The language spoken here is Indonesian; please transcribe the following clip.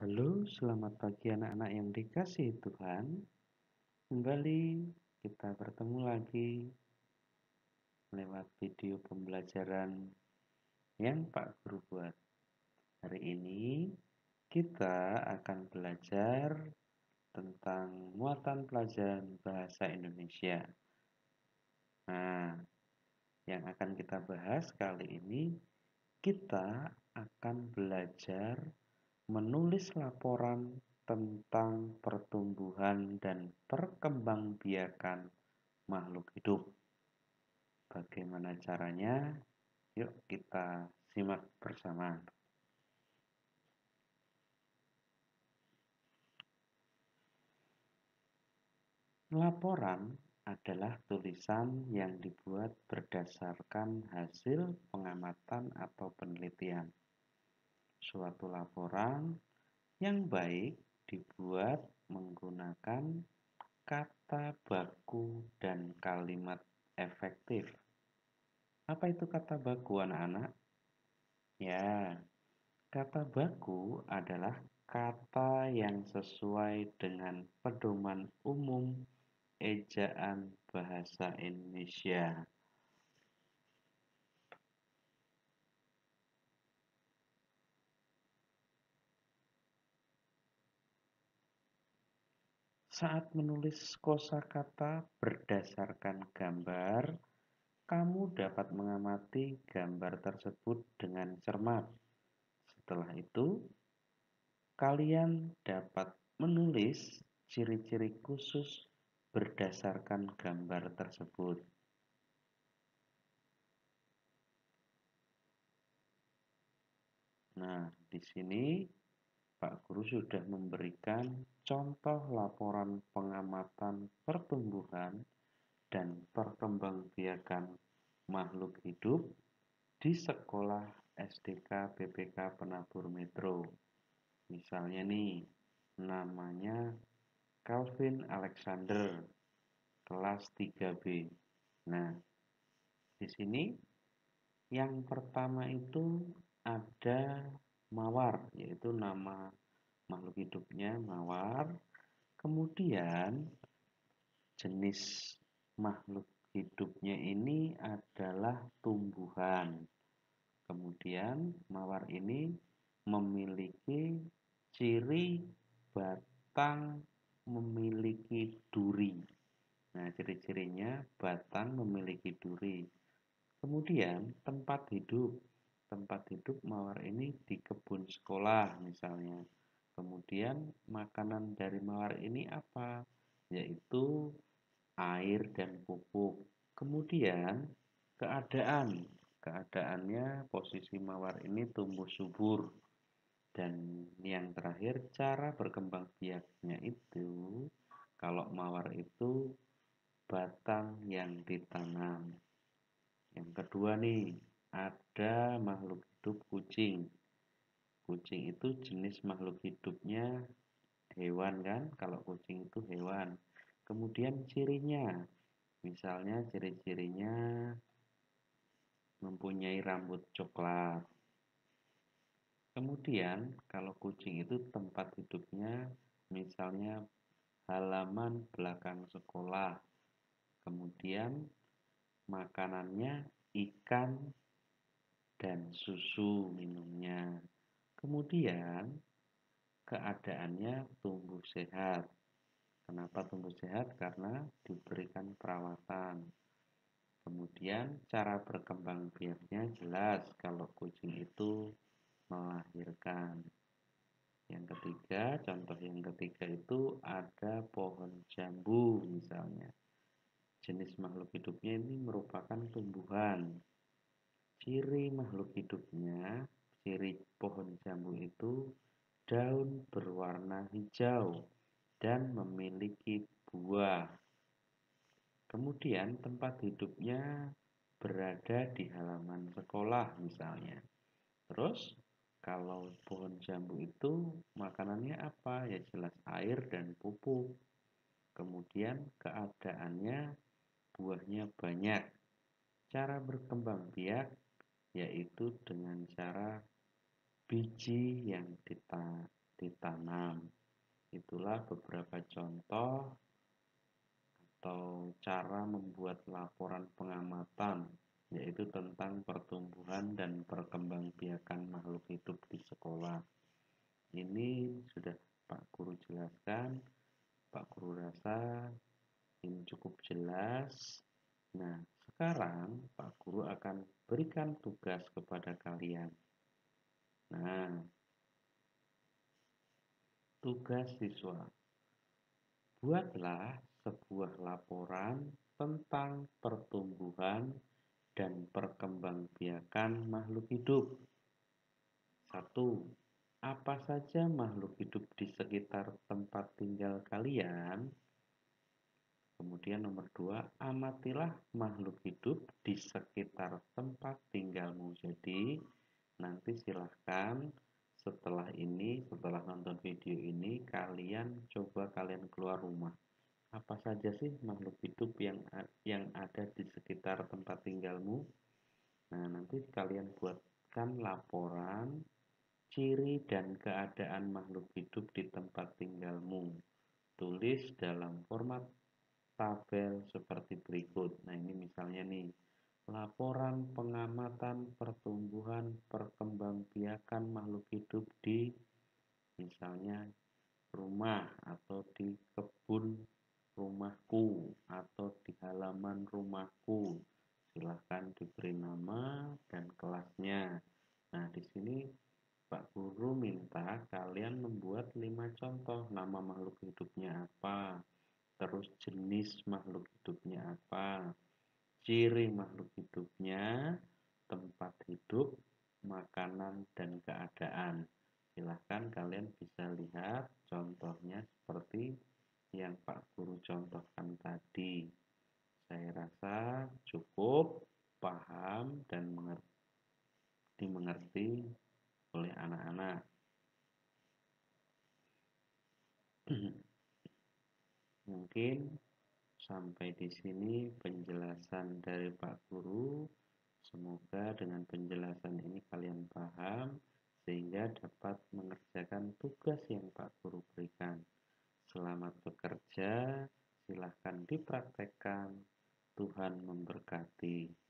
Halo, selamat pagi anak-anak yang dikasihi Tuhan. Kembali kita bertemu lagi lewat video pembelajaran yang Pak Guru buat. Hari ini kita akan belajar tentang muatan pelajaran bahasa Indonesia. Nah, yang akan kita bahas kali ini, kita akan belajar menulis laporan tentang pertumbuhan dan perkembangbiakan makhluk hidup. Bagaimana caranya? Yuk kita simak bersama. Laporan adalah tulisan yang dibuat berdasarkan hasil pengamatan atau penelitian. Suatu laporan yang baik dibuat menggunakan kata baku dan kalimat efektif. Apa itu kata baku, anak-anak? Ya, kata baku adalah kata yang sesuai dengan pedoman umum ejaan bahasa Indonesia. Saat menulis kosakata berdasarkan gambar, kamu dapat mengamati gambar tersebut dengan cermat. Setelah itu, kalian dapat menulis ciri-ciri khusus berdasarkan gambar tersebut. Nah, di sini Pak Guru sudah memberikan contoh laporan pengamatan pertumbuhan dan perkembangbiakan makhluk hidup di sekolah SDK BPK Penabur Metro. Misalnya nih, namanya Calvin Alexander, kelas 3B. Nah, di sini yang pertama itu ada mawar, yaitu nama makhluk hidupnya mawar. Kemudian jenis makhluk hidupnya ini adalah tumbuhan. Kemudian mawar ini memiliki ciri batang memiliki duri. Nah, ciri-cirinya batang memiliki duri. Kemudian tempat hidup. Tempat hidup mawar ini di kebun sekolah misalnya. Kemudian makanan dari mawar ini apa? Yaitu air dan pupuk. Kemudian keadaan. Keadaannya posisi mawar ini tumbuh subur. Dan yang terakhir cara berkembang biaknya itu kalau mawar itu batang yang ditanam. Yang kedua nih, ada makhluk hidup kucing. Kucing itu jenis makhluk hidupnya hewan kan? Kalau kucing itu hewan. Kemudian cirinya, misalnya ciri-cirinya mempunyai rambut coklat. Kemudian kalau kucing itu tempat hidupnya misalnya halaman belakang sekolah. Kemudian makanannya ikan dan susu minumnya. Kemudian keadaannya tumbuh sehat. Kenapa tumbuh sehat? Karena diberikan perawatan. Kemudian cara berkembang biaknya jelas kalau kucing itu melahirkan. Yang ketiga, contoh yang ketiga itu ada pohon jambu misalnya. Jenis makhluk hidupnya ini merupakan tumbuhan. Ciri makhluk hidupnya, ciri pohon jambu itu daun berwarna hijau dan memiliki buah. Kemudian tempat hidupnya berada di halaman sekolah misalnya. Terus kalau pohon jambu itu makanannya apa? Ya jelas air dan pupuk. Kemudian keadaannya buahnya banyak. Cara berkembang biak yaitu dengan cara biji yang ditanam. Itulah beberapa contoh atau cara membuat laporan pengamatan, yaitu tentang pertumbuhan dan perkembangbiakan makhluk hidup di sekolah. Ini sudah Pak Guru jelaskan. Pak Guru rasa ini cukup jelas. Nah, sekarang Pak Guru akan berikan tugas kepada kalian. Nah, tugas siswa. Buatlah sebuah laporan tentang pertumbuhan dan perkembangbiakan makhluk hidup. 1. Apa saja makhluk hidup di sekitar tempat tinggal kalian? Kemudian nomor 2, amatilah makhluk hidup di sekitar tempat tinggalmu. Jadi, nanti silahkan setelah nonton video ini, kalian keluar rumah. Apa saja sih makhluk hidup yang ada di sekitar tempat tinggalmu? Nah, nanti kalian buatkan laporan ciri dan keadaan makhluk hidup di tempat tinggalmu. Tulis dalam format tabel seperti berikut. Nah, ini misalnya nih, laporan pengamatan pertumbuhan perkembangbiakan makhluk hidup di misalnya rumah atau di kebun rumahku atau di halaman rumahku. Silahkan diberi nama dan kelasnya. Nah, di sini Pak Guru minta kalian membuat 5 contoh nama makhluk hidupnya apa, terus jenis makhluk hidupnya apa, ciri makhluk hidupnya, tempat hidup, makanan, dan keadaan. Silahkan kalian bisa lihat contohnya seperti yang Pak Guru contohkan tadi. Saya rasa cukup paham dan dimengerti oleh anak-anak. Mungkin sampai di sini penjelasan dari Pak Guru. Semoga dengan penjelasan ini kalian paham sehingga dapat mengerjakan tugas yang Pak Guru berikan. Selamat bekerja, silahkan dipraktekkan. Tuhan memberkati.